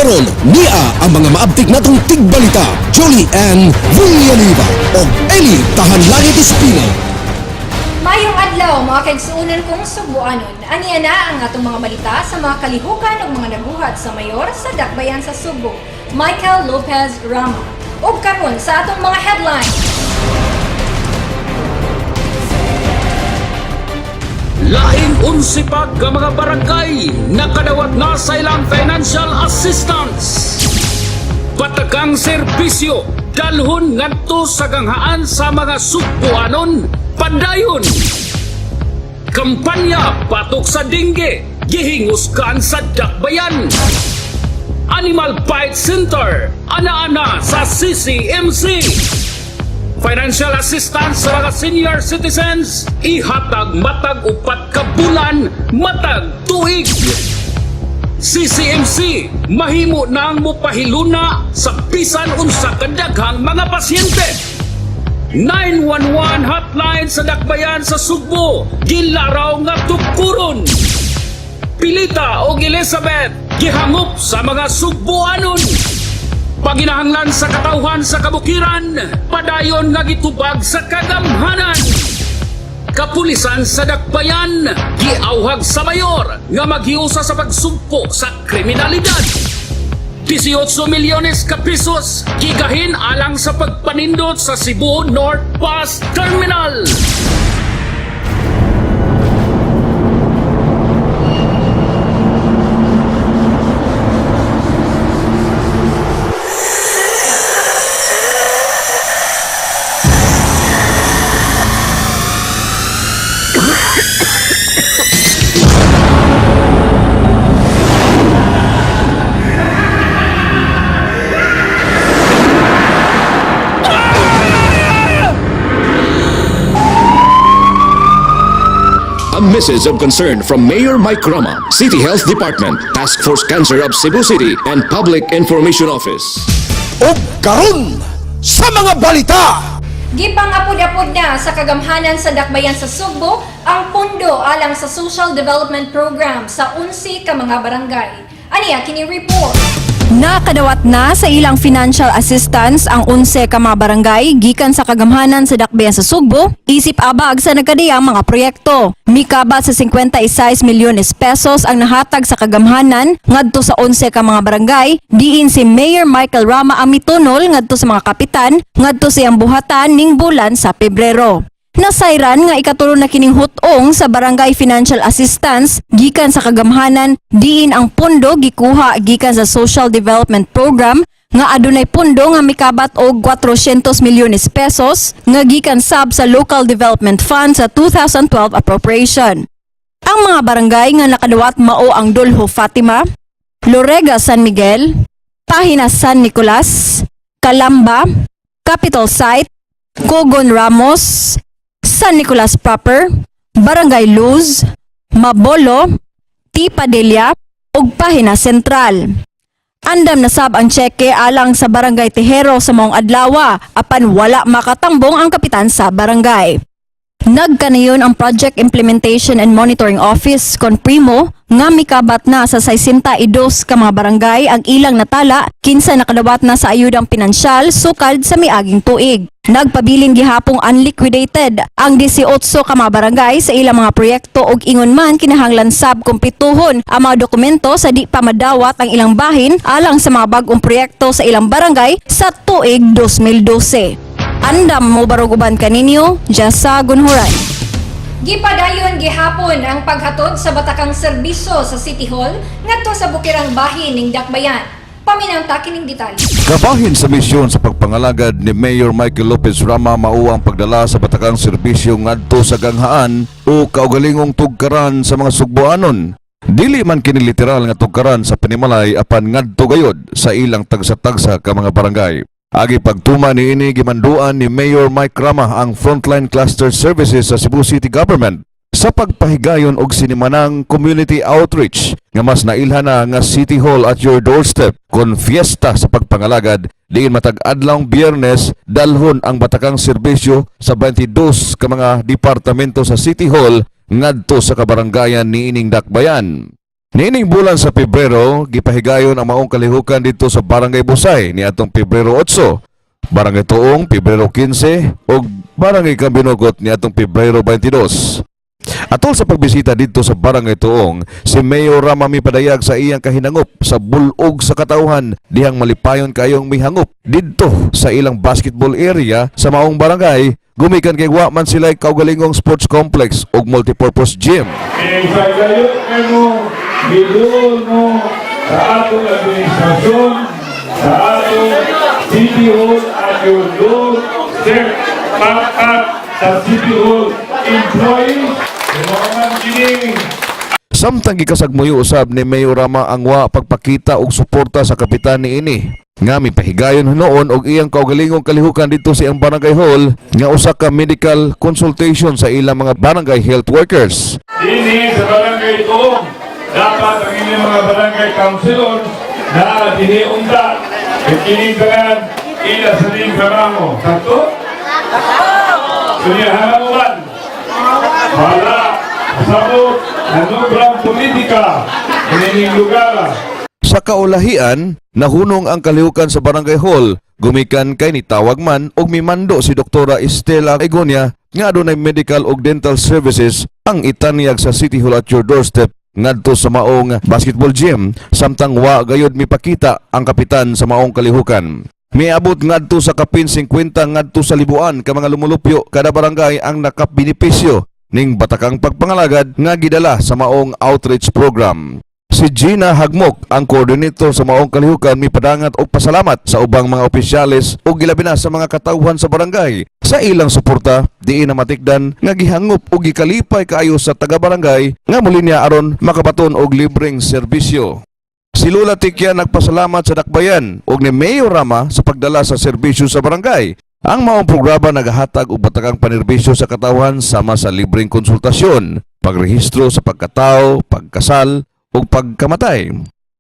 karon niya ang mga maabtik natong tigbalita, Julie Ann Villaliva o Eli Tahanlangit Espino. Mayong adlaw mga kaigsuunan kong Subuanon. Aniya na ang atong mga balita sa mga kalihukan ng mga naguhat sa mayor sa Dakbayan sa Subo, Michael Lopez Rama. Ug karon sa atong mga headlines. Laing unsipag ka mga barangay nakadawat na sa ilang financial assistance. Patagang serbisyo dalhon ngadto sa ganghaan sa mga Subuanon padayon. Kampanya patok sa dingge gihinguskan sa Dakbayan. Animal Bite Center ana-ana sa CCMC. Financial assistance sa mga senior citizens ihatag matag upat ka bulan matag tuig. CCMC mahimo nang mopahiluna sa bisan unsa kadaghang mga pasyente. 911 hotline sa Dakbayan sa Sugbo gilaraw nga tukuron. Pilita og Elizabeth gihangup sa mga Sugboanon. Paginahanglan sa katawhan sa kabukiran, padayon nga gitubag sa kagamhanan. Kapulisan sa Dakbayan, giauhag sa mayor nga maghiusa sa pagsugpo sa kriminalidad. 18 milyones ka pesos gigahin alang sa pagpanindot sa Cebu North Bus Terminal. A message of concern from Mayor Mike Rama, City Health Department, Task Force Cancer of Cebu City, and Public Information Office. O karon sa mga balita! Gipangapod-apod na sa kagamhanan sa Dakbayan sa Sugbo ang pundo alang sa Social Development Program sa 11 ka mga barangay. Aniya kini report. Nakadawat na sa ilang financial assistance ang 11 ka mga barangay gikan sa kagamhanan sa Dakbayan sa Sugbo, isip abag sa nagkadiyang mga proyekto. Mikabat sa 56 milyones pesos ang nahatag sa kagamhanan ngadto sa 11 ka mga barangay, diin si Mayor Michael Rama ang mitunol ngadto sa mga kapitan ngadto sa iyang buhatan ning bulan sa Pebrero. Nasayran nga ikatulo na kining hutong sa barangay financial assistance gikan sa kagamhanan diin ang pundo gikuha gikan sa Social Development Program nga adunay pundo nga mikabat og 400 milyones pesos nga gikan sab sa Local Development Fund sa 2012 appropriation. Ang mga barangay nga nakadawat mao ang Dulho Fatima, Lorega San Miguel, Pahina San Nicolas, Calamba, Capital Site, Cogon Ramos, San Nicolas Proper, Barangay Luz, Mabolo, Tipadilla, ug Pahina Sentral. Andam na sab ang tseke alang sa Barangay Tejero sa maong adlaw apan wala makatambong ang kapitan sa barangay. Nagkanayon ang Project Implementation and Monitoring Office Conprimo nga mikabat na sa 62 ka mga barangay ang ilang natala kinsa nakadawat na sa ayudang pinansyal sukad sa miaging tuig. Nagpabilin gihapong unliquidated ang 18 ka mga barangay sa ilang mga proyekto ug ingon man kinahanglan sab kumpletuhon ang mga dokumento sa di pa madawat ang ilang bahin alang sa mga bag-ong proyekto sa ilang barangay sa tuig 2012. Andam mo baruguban kaninyo, Jasa Gunhuran. Gipadayon gihapon ang paghatod sa batakang serbisyo sa City Hall ngadto sa bukirang bahin ning Dakbayan. Paminanta kining detalye. Kabahin sa misyon sa pagpangalagad ni Mayor Michael Lopez Rama mao ang pagdala sa batakang serbisyo ngadto sa ganghaan o kaugalingong tugkaran sa mga Sugboanon. Dili man kini literal nga tugkaran sa panimalay apan ngadto gayod sa ilang tagsa-tagsa ka mga barangay. Agi pagtuma ni ini gimanduan ni Mayor Mike Rama ang Frontline Cluster Services sa Cebu City Government sa pagpahigayon og sinimanang community outreach nga mas nailhan na nga City Hall at your doorstep kon fiesta sa pagpangalagad diin matag adlawng Biyernes dalhon ang batakang serbisyo sa 22 ka mga departamento sa City Hall ngadto sa kabarangayan ni ining Dakbayan. Nining bulan sa Pebrero, gipahigayon ang maong kalihukan dito sa Barangay Busay ni atong Pebrero 8, Barangay Tuong Pebrero 15 ug Barangay Cambinugot ni atong Pebrero 22. Atol sa pagbisita dito sa Barangay Tuong, si Mayor Rama mipadayag sa iyang kahinangop sa bulog sa katauhan dihang malipayon kayong mihangup didto sa ilang basketball area sa maong barangay, gumikan kay wa man sila kaugalingong sports complex ug multipurpose gym. Isagayon mo, giduol mo sa atong administrasyon, sa atong City Hall at your Lord, Sir, pangkat sa City Hall employees, mga man kining Samtang gikasagmuyo usab ni Mayor Rama ang wa pagpakita og suporta sa kapitan niini. Nga mipahigayon noon og iyang kaugalingong kalihukan dito sa iyang barangay hall nga usa ka medical consultation sa ilang mga barangay health workers. Dini sa barangay ito, dapat ang inyong mga barangay councilors na diniunda at kinintagan ila sa ning trabaho. Sakto? Sunyahan wala, sabot, nanubrang politika, inining lugar. Sa kaulahian, nahunong ang kalihukan sa barangay hall, gumikan kay ni tawag man og mimando si Doktora Estela Egonia nga adunay medical ug dental services ang itanyag sa City Hall at your doorstep ngadto sa maong basketball gym samtang wa gayud mipakita ang kapitan sa maong kalihukan. Miabot ngadto sa kapin 50 ngadto sa libuan ka mga lumulupyo kada barangay ang nakapbenepisyo ning batakang pagpangalagad nga gidala sa maong outreach program. Si Gina Hagmok, ang coordinator sa maong kalihukan, mipadangat og pasalamat sa ubang mga opisyales ug gilabi na sa mga katawhan sa barangay sa ilang suporta diin na matikdan nga gihangup ug gikalipay kaayo sa taga-barangay nga mulinya aron makabaton og libreng serbisyo. Si Lola Tikya nagpasalamat sa dakbayan ug ni Mayor Rama sa pagdala sa serbisyo sa barangay. Ang maong programa nagahatag og batakang panerbisyo sa katawhan sama sa libreng konsultasyon, pagrehistro sa pagkatao, pagkasal ug pagkamatay,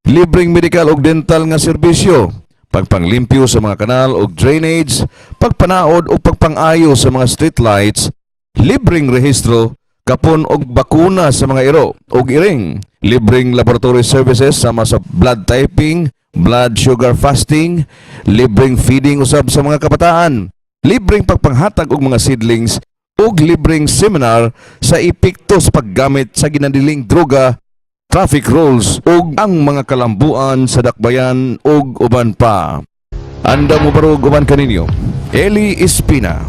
libreng medical ug dental nga serbisyo, pagpanglimpyo sa mga kanal ug drainage, pagpanaod ug pagpangayo sa mga street lights, libreng rehistro, kapon og bakuna sa mga iro ug iring, libreng laboratory services sama sa blood typing, blood sugar fasting, libreng feeding usab sa mga kabataan, libreng pagpanghatag og mga seedlings ug libreng seminar sa epekto sa paggamit sa ginadiling droga, traffic rules ug ang mga kalambuan sa dakbayan ug uban pa. Anda mo barug uban kaninyo, Eli Espina.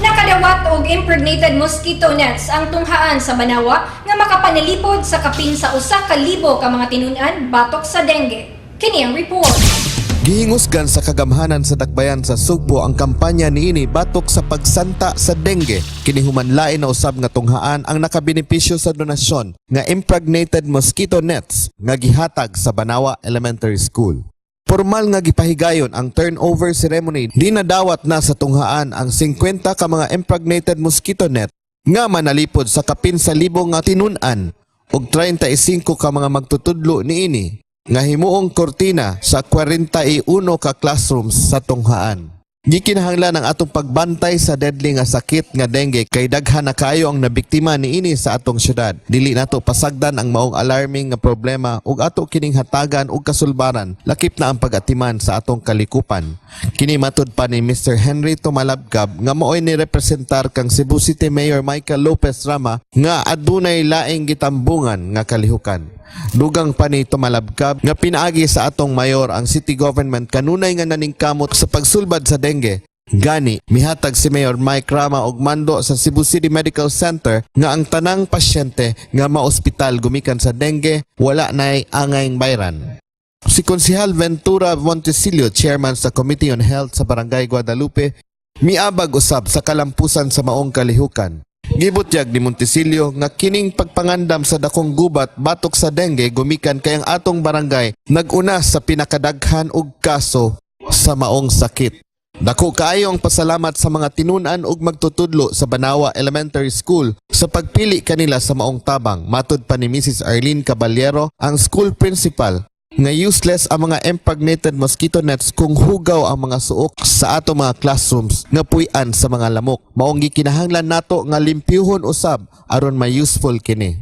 Nakadawat og impregnated mosquito nets ang tunghaan sa Banawa nga makapanalipod sa kapin sa 1,000 ka mga tinun-an batok sa dengue. Kini ang report. Gihingusgan sa kagamhanan sa dakbayan sa Sugbo ang kampanya niini batok sa pagsanta sa dengue. Kini humanlain na usab nga tunghaan ang nakabenepisyo sa donasyon nga impregnated mosquito nets nga gihatag sa Banawa Elementary School. Formal nga gipahigayon ang turnover ceremony, dinadawat na sa tunghaan ang 50 ka mga impregnated mosquito net nga manalipod sa kapin sa libo nga tinun-an ug 35 ka mga magtutudlo niini nga himuong kortina sa 41 ka classrooms sa tunghaan. Gikinahanglan ang atong pagbantay sa deadly nga sakit nga dengue kay daghan na kayo ang nabiktima niini sa atong syudad. Dili nato pasagdan ang maong alarming nga problema ug ato kining hatagan og kasulbaran lakip na ang pag-atiman sa atong kalikupan. Kini matud pa ni Mr. Henry Tumalabgab nga maoy ni representar kang Cebu City Mayor Michael Lopez Rama nga adunay laing gitambungan nga kalihukan. Dugang pa ni Tumalabgab nga pinaagi sa atong mayor ang city government kanunay nga naningkamot sa pagsulbad sa dengue. Gani, mihatag si Mayor Mike Rama og mando sa Cebu City Medical Center nga ang tanang pasyente nga maospital gumikan sa dengue wala nay angayng bayran. Si Konsehal Ventura Montesilio, chairman sa Committee on Health sa Barangay Guadalupe, miabag usab sa kalampusan sa maong kalihukan. Gibutyag ni Montesilio nga kining pagpangandam sa dakong gubat batok sa dengue gumikan kay ang atong barangay naguna sa pinakadaghan og kaso sa maong sakit. Dako kaayo ang pasalamat sa mga tinun-an ug magtutudlo sa Banawa Elementary School sa pagpili kanila sa maong tabang. Matud pa ni Mrs. Arlene Caballero, ang school principal, nga useless ang mga impregnated mosquito nets kung hugaw ang mga suok sa ato mga classrooms nga puy-an sa mga lamok. Maong gikinahanglan nato nga limpyuhon usab aron may useful kini.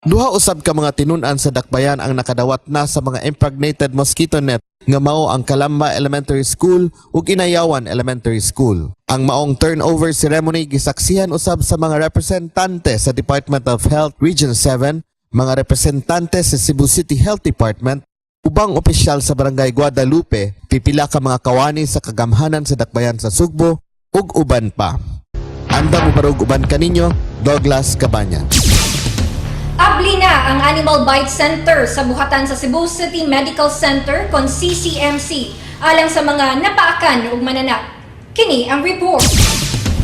Duha usab ka mga tinun-an sa dakbayan ang nakadawat na sa mga impregnated mosquito net nga mao ang Calamba Elementary School ug Inayawan Elementary School. Ang maong turnover ceremony gisaksihan usab sa mga representante sa Department of Health Region 7, mga representante sa Cebu City Health Department, ubang opisyal sa Barangay Guadalupe, pipila ka mga kawani sa kagamhanan sa dakbayan sa Sugbo ug uban pa. Anda mo barog uban kaninyo, Douglas Cabañas. Abli na ang Animal Bite Center sa buhatan sa Cebu City Medical Center kon CCMC alang sa mga napaakan ug mananak. Kini ang report.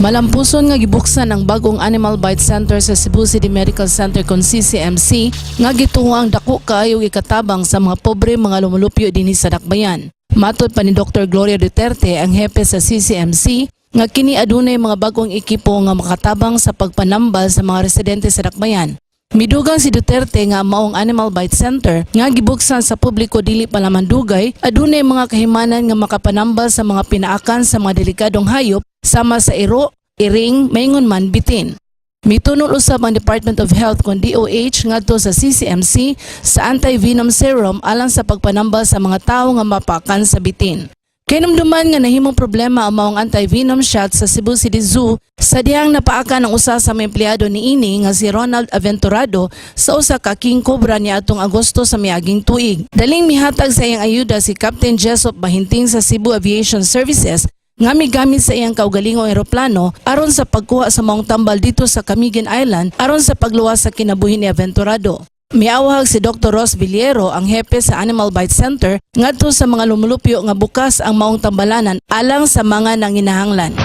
Malampuson nga gibuksan ang bagong Animal Bite Center sa Cebu City Medical Center kon CCMC nga gituo ang dako kaayo ikatabang sa mga pobre mga lumulupyo dinhi sa dakbayan. Matod pa ni Dr. Gloria Duterte, ang hepe sa CCMC, nga kini adunay mga bagong ekipo nga makatabang sa pagpanambal sa mga residente sa dakbayan. Midugang si Duterte nga maong Animal Bite Center nga gibuksan sa publiko dili pa lamang dugay, adunay mga kahimanan nga makapanambal sa mga pinaakan sa mga delikadong hayop sama sa iro, iring, maingon man bitin. Mitunol usab ang Department of Health kon DOH ngadto sa CCMC sa anti-venom serum alang sa pagpanambal sa mga tawo nga mapaakan sa bitin. Kinumduman nga nahimong problema ang maong anti-venom shot sa Cebu City Zoo sa dihang napaakan ang usa sa mga empleyado niini nga si Ronald Aventurado sa usa ka king cobra niadtong Agosto sa miaging tuig. Daling mihatag sa iyang ayuda si Captain Jessop Bahinting sa Cebu Aviation Services nga migamit sa iyang kaugalingong eroplano aron sa pagkuha sa maong tambal dito sa Camiguin Island aron sa pagluwas sa kinabuhi ni Aventurado. Miawhag si Dr. Ross Villero, ang hepe sa Animal Bite Center, ngadto sa mga lumulupyo nga bukas ang maong tambalanan alang sa mga nanginahanglan.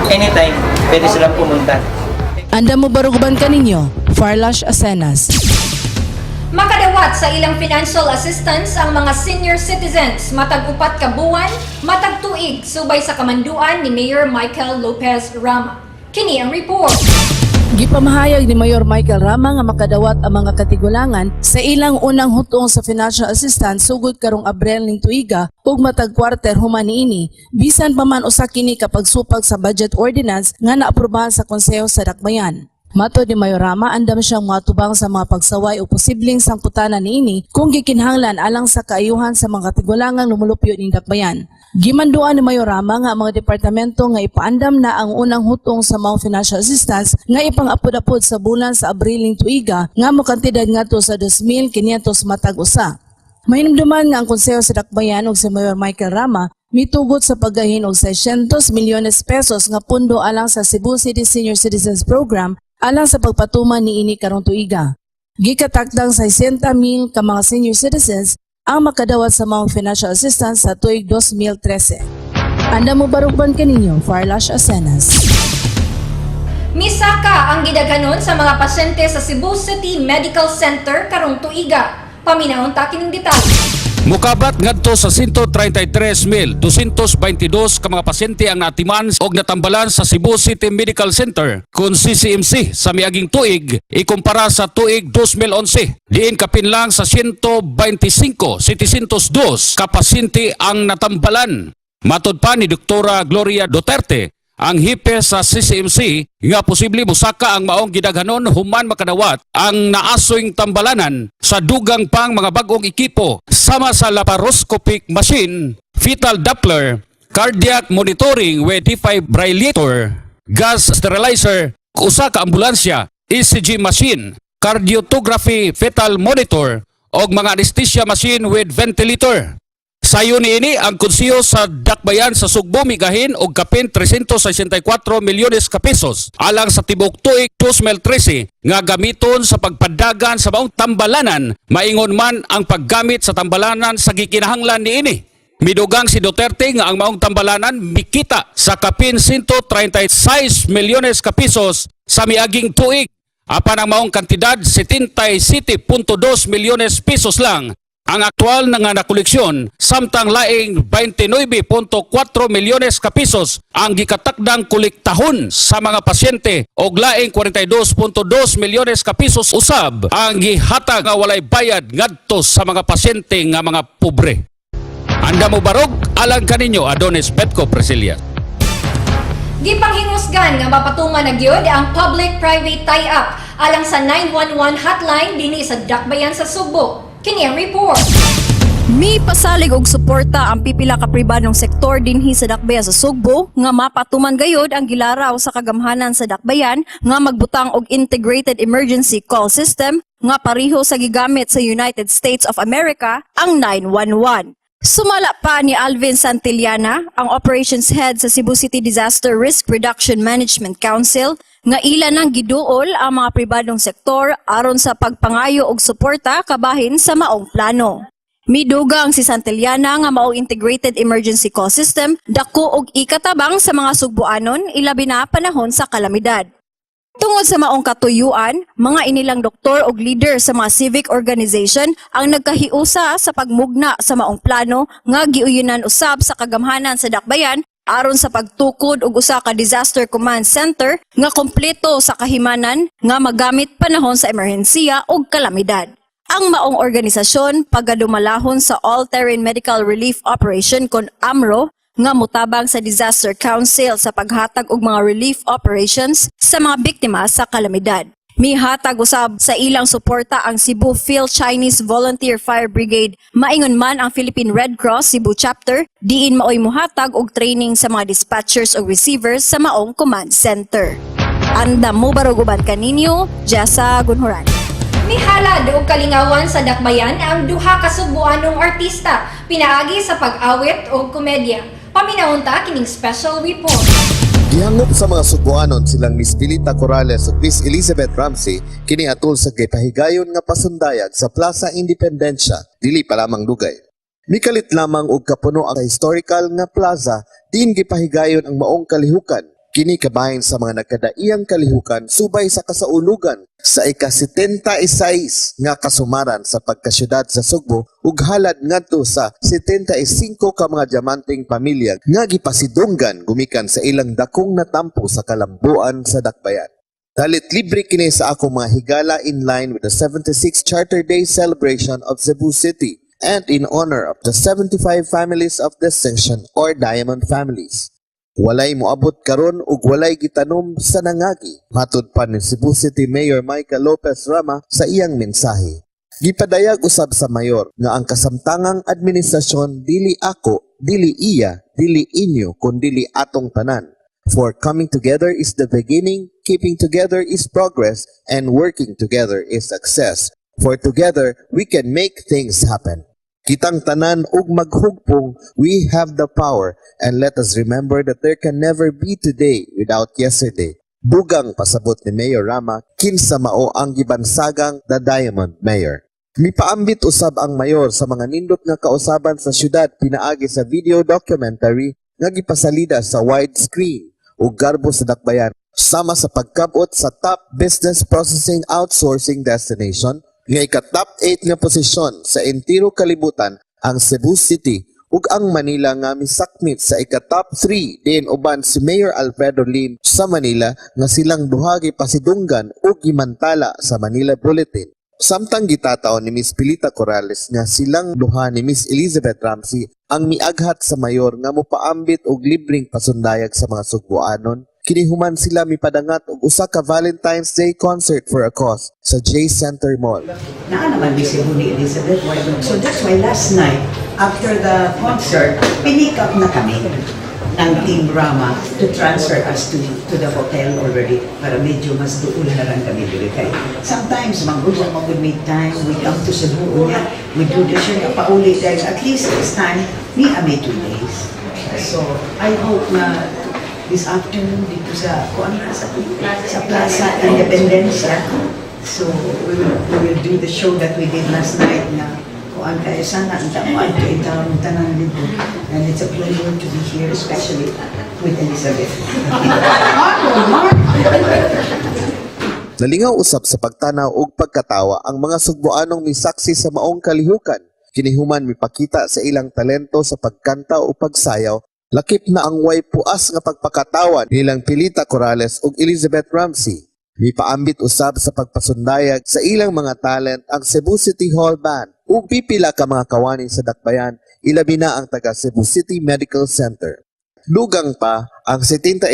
Anytime, pwede silang pumunta. Anda mo baruguban kaninyo, Farlash Asenas. Makadawat sa ilang financial assistance ang mga senior citizens matag upat ka buwan, matag tuig subay sa kamanduan ni Mayor Michael Lopez Rama. Kini ang report. Gipamahayag ni Mayor Michael Rama nga makadawat ang mga katigulangan sa ilang unang hutong sa financial assistance sugod karong Abril ning tuiga ug matag kwarter human niini bisan pa man usa kini kapag supag sa budget ordinance nga naaprubahan sa Konseho sa Dakbayan. Matod ni Mayor Rama, andam siyang matubang sa mga pagsaway o posibleng sangputanan niini kung gikinahanglan alang sa kaayuhan sa mga katigulangang lumulupyo ning Dakbayan. Gimanduan ni Mayor Rama nga ang mga departamento nga ipaandam na ang unang hutong sa mga financial assistance nga ipang-apod-apod sa bulan sa Abril ning tuiga nga mokantidad ngadto sa 2,500 matag usa. Mahinumduman nga ang Konseho sa Dakbayan ug si Mayor Michael Rama mitugot sa paggahin og 600 milyones pesos nga pundo alang sa Cebu City Senior Citizens Program alang sa pagpatuman niini karong tuiga. Gikatakdang 60,000 ka mga senior citizens ang makadawat sa mga financial assistance sa tuig 2013. Anda mo barugban kaninyo, Farlash Asenas. Misaka ang gidaghanon sa mga pasyente sa Cebu City Medical Center karong tuiga. Paminaon ta kining detalye. Mukabat ngadto sa 133,222 ka mga pasyente ang natiman og natambalan sa Cebu City Medical Center kun CCMC sa miaging tuig ikumpara sa tuig 2011. Diin kapinlang sa 125,702 ka pasyente ang natambalan. Matod pa ni Dr. Gloria Duterte, ang hipe sa CCMC nga posible busaka ang maong gidaghanon human makadawat ang naasoing tambalanan sa dugang pang mga bagong ekipo sama sa laparoscopic machine, fetal Doppler, cardiac monitoring with defibrillator, gas sterilizer, usa ka ambulansya, ECG machine, cardiotography fetal monitor og mga anesthesia machine with ventilator. Sayo niini ang konseho sa Dakbayan sa Sugbo migahin og kapin 364 milyones ka pesos alang sa tibuok tuig 2013 nga gamiton sa pagpadagan sa maong tambalanan, maingon man ang paggamit sa tambalanan sa gikinahanglan niini. Midugang si Duterte nga ang maong tambalanan mikita sa kapin 136 milyones ka pesos sa miaging tuig. Apan ang maong kantidad 77.2 milyones pesos lang ang aktual na nga nakoleksyon, samtang laing 29.4 milyones ka pesos ang gikatakdang kolektahon sa mga pasyente og laing 42.2 milyones ka pesos usab ang gihatag nga walay bayad ngadto sa mga pasyente nga mga pobre. Anda mo barog alang kaninyo Adonis Petco Presilia. Gipanghingusgan nga mapatuman na gyud ang public-private tie-up alang sa 911 hotline dinhi sa Dakbayan sa Subo. Kini ang report. Mi pasalig og suporta ang pipila ka pribadong sektor dinhi sa Dakbayan sa Sugbo nga mapatuman gayod ang gilaraw sa kagamhanan sa Dakbayan nga magbutang og integrated emergency call system nga pareho sa gigamit sa United States of America ang 911. Sumala pa ni Alvin Santillana, ang operations head sa Cebu City Disaster Risk Reduction Management Council, nga ilan ang giduol ang mga pribadong sektor aron sa pagpangayo og suporta kabahin sa maong plano. Midugang si Santillana nga maong integrated emergency call system dako og ikatabang sa mga Sugboanon ilabi na panahon sa kalamidad. Tungod sa maong katuyuan, mga inilang doktor o leader sa mga civic organization ang nagkahiusa sa pagmugna sa maong plano nga giuyunan usab sa kagamhanan sa Dakbayan aron sa pagtukod og usa ka disaster command center nga kompleto sa kahimanan nga magamit panahon sa emerhensiya o kalamidad. Ang maong organisasyon pagadumalahon sa All-Terrain Medical Relief Operation kon AMRO nga mutabang sa Disaster Council sa paghatag og mga relief operations sa mga biktima sa kalamidad. Mihatag usab sa ilang suporta ang Cebu Phil Chinese Volunteer Fire Brigade, maingon man ang Philippine Red Cross Cebu Chapter, diin maoy muhatag og training sa mga dispatchers o receivers sa maong command center. Andam mo baruguban kaninyo, Jessa Gunhuran. Mihalad og kalingawan sa Dakbayan ang duha ka Sugboanong artista pinaagi sa pag-awit o komedya. Paminaunta kining special report. Gihangop sa mga Sugboanon silang Miss Pilita Corrales ug Miss Elizabeth Ramsey kini atol sa gipahigayon nga pasundayag sa Plaza Independencia, dili pa lamang dugay. Mikalit lamang og kapuno ang historical nga plaza diin gipahigayon ang maong kalihukan. Kini kabahin sa mga nagkadaiyang kalihukan subay sa kasaulugan sa ika-76 nga kasumaran sa pagkasyudad sa Sugbo ug halad ngadto sa 75 ka mga diamanting pamilya nga gipasidunggan gumikan sa ilang dakong natampo sa kalambuan sa Dakbayan. Dalit libre kini sa akong mga higala in line with the 76th Charter Day celebration of Cebu City and in honor of the 75 families of distinction or diamond families. Walay moabot karon ug walay gitanom sa nangagi, matud pa ni Cebu City Mayor Michael Lopez Rama sa iyang mensahe. Gipadayag usab sa mayor nga ang kasamtangang administrasyon dili ako, dili iya, dili inyo, kundi atong tanan. For coming together is the beginning, keeping together is progress, and working together is success. For together we can make things happen. Kitang tanan ug maghugpong, we have the power, and let us remember that there can never be today without yesterday. Dugang pasabot ni Mayor Rama, kinsa mao ang gibansagang The Diamond Mayor. Mipaambit usab ang mayor sa mga nindot nga kausaban sa syudad pinaagi sa video documentary nga gipasalida sa widescreen ug garbo sa Dakbayan sama sa pagkabot sa top business processing outsourcing destination nga ika-top 8 nga posisyon sa entiro kalibutan ang Cebu City ug ang Manila nga misakmit sa ika-top 3 din uban si Mayor Alfredo Lim sa Manila nga silang duha gipasidunggan ug gimantala sa Manila Bulletin. Samtang gitataw ni Miss Pilita Corrales nga silang duha ni Miss Elizabeth Ramsey ang miaghat sa mayor nga mopaambit og libreng pasundayag sa mga Sugboanon. Kinihuman sila mipadangat og usa ka Valentine's Day concert for a cause sa J Center Mall. Naa naman ni Cebu ni Elizabeth. So that's why last night, after the concert, pinick up na kami ng Team Rama to transfer us to the hotel already para medyo mas doon na lang kami dito. Sometimes, mag-good may time, we come to Cebu, we do the show na pauli dahil at least this time, we are 2 days. So, I hope na this afternoon dito sa Plaza Independencia. So we will do the show that we did last night na kuan kaya sana ang tamuan to itawag tanan dito. And it's a pleasure to be here, especially with Elizabeth. Nalingaw usab sa pagtanaw ug pagkatawa ang mga Sugboanong misaksi sa maong kalihukan. Kinihuman mipakita sa ilang talento sa pagkanta o pagsayaw. Lakip na ang way puas nga pagpakatawan nilang Pilita Corrales ug Elizabeth Ramsey. Mipaambit usab sa pagpasundayag sa ilang mga talent ang Cebu City Hall Band ug pipila ka mga kawani sa Dakbayan, ilabi na ang taga Cebu City Medical Center. Dugang pa, ang 75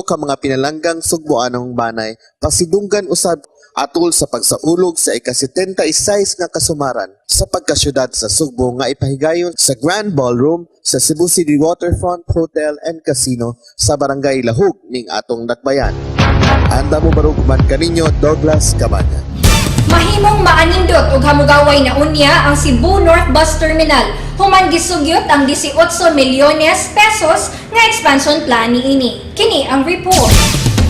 ka mga pinalanggang sugboanong banay pasidunggan usab atol sa pagsaulog sa ika-76 nga kasumaran sa pagkasyudad sa Sugbo nga ipahigayon sa Grand Ballroom sa Cebu City Waterfront Hotel and Casino sa Barangay Lahug ning atong Dakbayan. Anda mo baruguman kaninyo Douglas Cabaña. Mahimong maanindot ug hamugaway na unya ang Cebu North Bus Terminal. Human gisugyot ang 18 milyones pesos nga expansion plan niini. Kini ang report.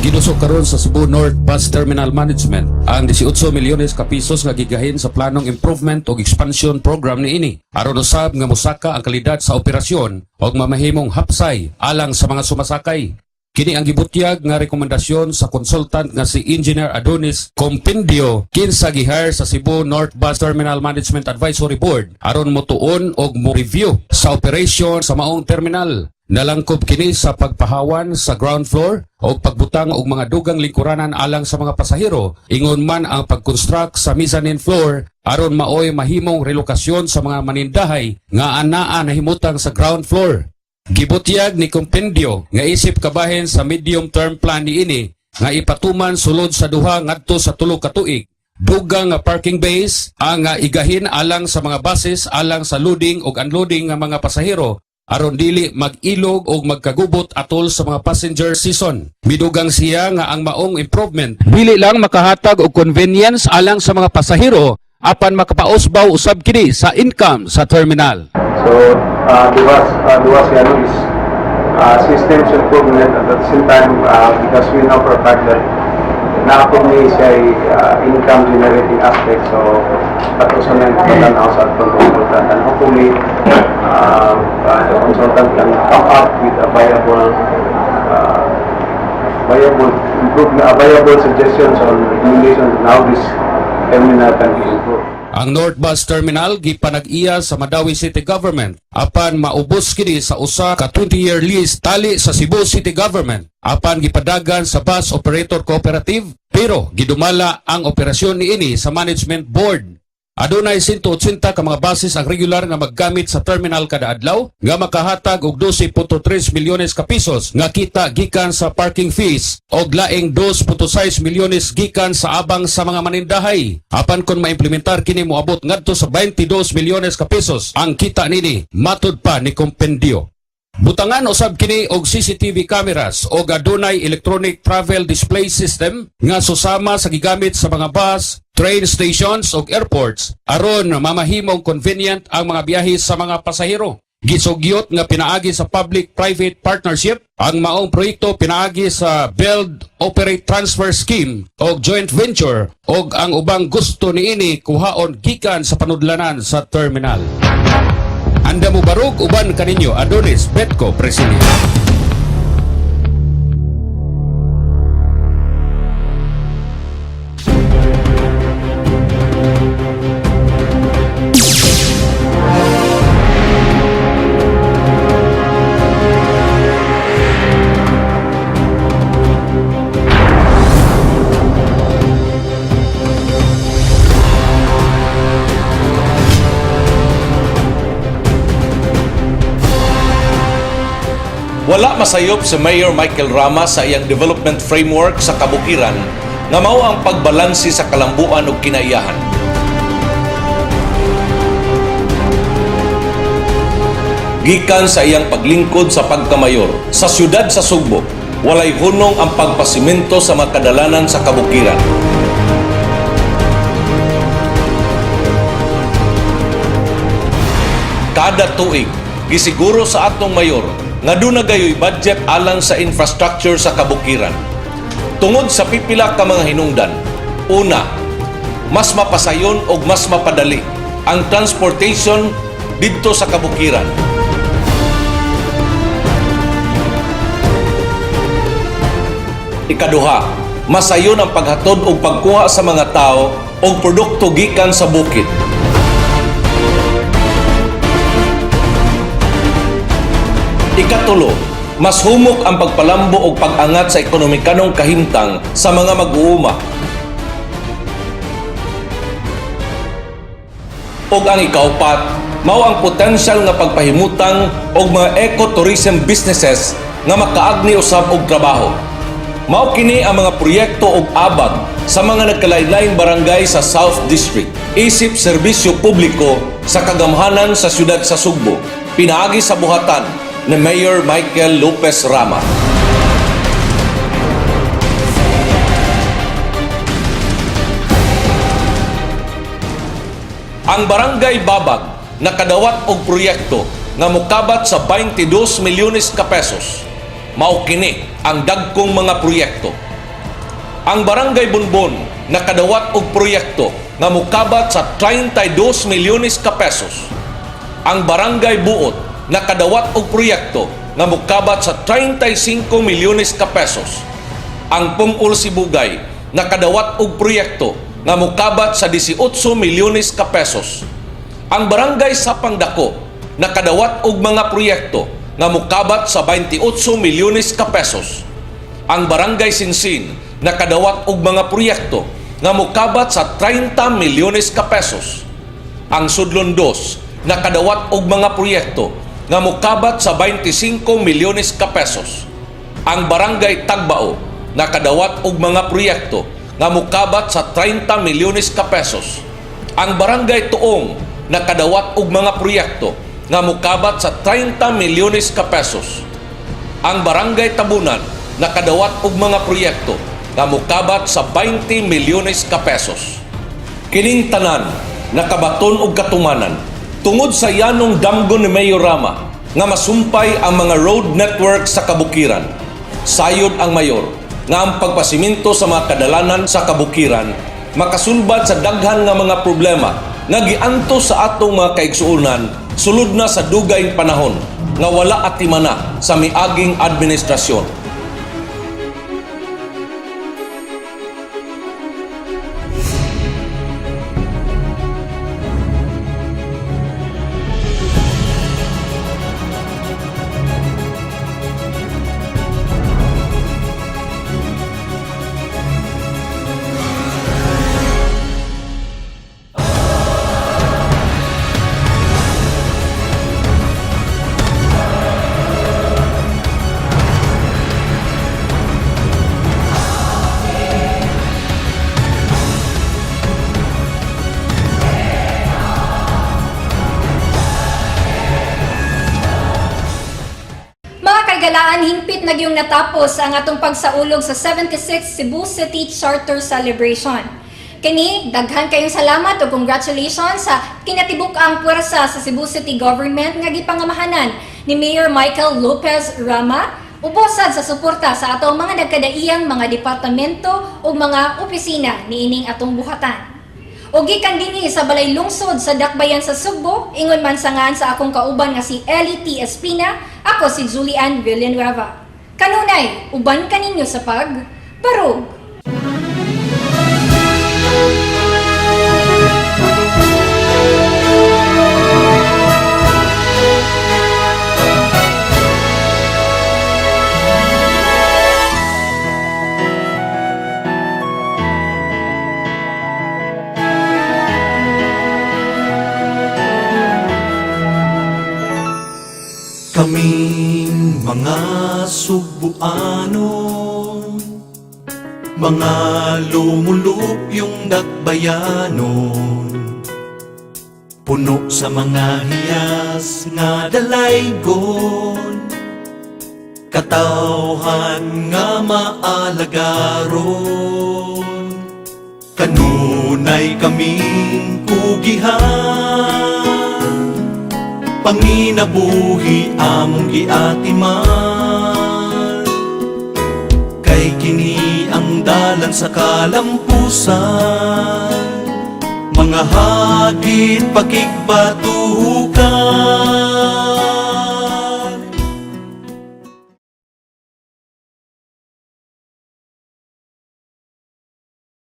Ginusok karon sa Cebu North Bus Terminal Management ang 18 milyones ka pisos nga gigahin sa planong improvement ug expansion program niini. Aron usab nga mosaka ang kalidad sa operasyon ug mamahimong hapsay alang sa mga sumasakay. Kini ang gibutyag nga rekomendasyon sa consultant nga si Engineer Adonis Compendio kinsa gihire sa Cebu North Bus Terminal Management Advisory Board aron motuon og mo review sa operasyon sa maong terminal. Nalangkob kini sa pagpahawan sa ground floor o pagbutang og mga dugang lingkuranan alang sa mga pasahero, ingon man ang pag-construct sa mezzanine floor aron maoy mahimong relokasyon sa mga manindahay nga anaa nahimutang sa ground floor. Gibutyag ni Compendio nga isip kabahin sa medium term plan niini nga ipatuman sulod sa duha ngadto sa 3 ka tuig. Dugang nga parking base ang igahin alang sa mga buses alang sa loading ug unloading nga mga pasahero aron dili mag-ilog o magkagubot atol sa mga passenger season. Midugang siya nga ang maong improvement dili lang makahatag og convenience alang sa mga pasahero apan makapausbaw usab kini sa income sa terminal. So, duwas yan is systems improvement at the same time because we know for a fact that na-approve niya siya income generating aspect. So, patusan na yung sa atong consultant and hopefully the consultant can come up with a viable suggestions on recommendations on how this terminal can be improved. Ang North Bus Terminal gipanag-iya sa Madawi City Government apan maubos kini sa usa ka 20-year lease tali sa Cebu City Government apan gipadagan sa Bus Operator Cooperative pero gidumala ang operasyon niini sa Management Board. Adunay 180 ka mga buses ang regular nga maggamit sa terminal kada adlaw nga makahatag og 12.3 milyones ka pisos nga kita gikan sa parking fees og laing 2.6 milyones gikan sa abang sa mga manindahay. Apan kon maimplementar kini moabot ngadto sa 22 milyones ka pisos ang kita nini matud pa ni Compendio. Butangan usab kini og CCTV cameras o adunay electronic travel display system nga susama sa gigamit sa mga bus, train stations ug airports aron mamahimong convenient ang mga biyahe sa mga pasahero. Gisugyot nga pinaagi sa public-private partnership ang maong proyekto pinaagi sa Build, Operate, Transfer Scheme o joint venture o ang ubang gusto niini kuhaon gikan sa panudlanan sa terminal. Anda mo barug uban kaninyo Adonis Betco President. Wala masayop si Mayor Michael Rama sa iyang development framework sa kabukiran nga mao ang pagbalansi sa kalambuan ug kinaiyahan. Gikan sa iyang paglingkod sa pagkamayor sa siyudad sa Sugbo, walay hunong ang pagpasimento sa mga kadalanan sa kabukiran. Kada tuig, gisiguro sa atong mayor nga doon gayoy budget alang sa infrastructure sa kabukiran. Tungod sa pipila ka mga hinungdan, una, mas mapasayon o mas mapadali ang transportation dito sa kabukiran. Ikaduha, masayon ang paghatod o pagkuha sa mga tao o produkto gikan sa bukid. Ikatulo, mas humok ang pagpalambo o pag-angat sa ekonomikanong kahimtang sa mga mag-uuma. O ang ikaupat, mao ang potensyal nga pagpahimutang og mga ecotourism businesses nga makaagni usab og trabaho. Mao kini ang mga proyekto og abag sa mga nagkalain-laing barangay sa South District isip serbisyo publiko sa kagamhanan sa siyudad sa Sugbo, pinaagi sa buhatan ni Mayor Michael Lopez Rama. Ang Barangay Babag nakadawat og proyekto nga mokabat sa 22 milyones ka pesos. Mao kini ang dagkong mga proyekto. Ang Barangay Bunbon nakadawat og proyekto nga mokabat sa 32 milyones ka pesos. Ang Barangay Buot nakadawat og proyekto nga mokabat sa 35 milyones ka pesos. Ang Pungol Sibugay nakadawat og proyekto nga mokabat sa 18 milyones ka pesos. Ang Barangay Sapang Dako nakadawat og mga proyekto nga mokabat sa 28 milyones ka pesos. Ang Barangay Sinsin nakadawat og mga proyekto nga mokabat sa 30 milyones ka pesos. Ang Sudlon 2 nakadawat og mga proyekto nga mokabat sa 25 milyones ka pesos. Ang Barangay Tagbao nakadawat og mga proyekto nga mokabat sa 30 milyones ka pesos. Ang Barangay Tuong nakadawat og mga proyekto nga mokabat sa 30 milyones ka pesos. Ang Barangay Tabunan nakadawat og mga proyekto nga mokabat sa 20 milyones ka pesos. Kining tanan nakabaton og katumanan tungod sa yanong damgo ni Mayor Rama nga masumpay ang mga road network sa kabukiran. Sayod ang mayor nga ang pagpasiminto sa mga kadalanan sa kabukiran makasulbad sa daghan nga mga problema nga gianto sa atong mga kaigsuonan sulod na sa dugay panahon nga wala atimana sa miaging administrasyon. Galaan hingpit nagyong natapos ang atong pagsaulog sa 76th Cebu City Charter Celebration. Kini, daghan kayong salamat o congratulations sa kinatibuk-ang puwersa sa Cebu City Government nga gipangamahanan ni Mayor Michael Lopez Rama ubosad sa suporta sa atong mga nagkadaiyang mga departamento o mga opisina niining atong buhatan. O gikan dinhi sa balay lungsod sa Dakbayan sa Sugbo, ingon man sangan sa akong kauban nga si Ellie T. Espina, ako si Julian Villanueva. Kanunay, uban kaninyo sa pagbarog. Kaming mga Sugbuano, mga lumulupyong dakbayanon, puno sa mga hiyas nga dalaygon, katawhan nga maalagaron, kanunay kaming pugihan, panginabuhi among giatiman, kay kini ang dalan sa kalampusan, mga hagit pakigbatuho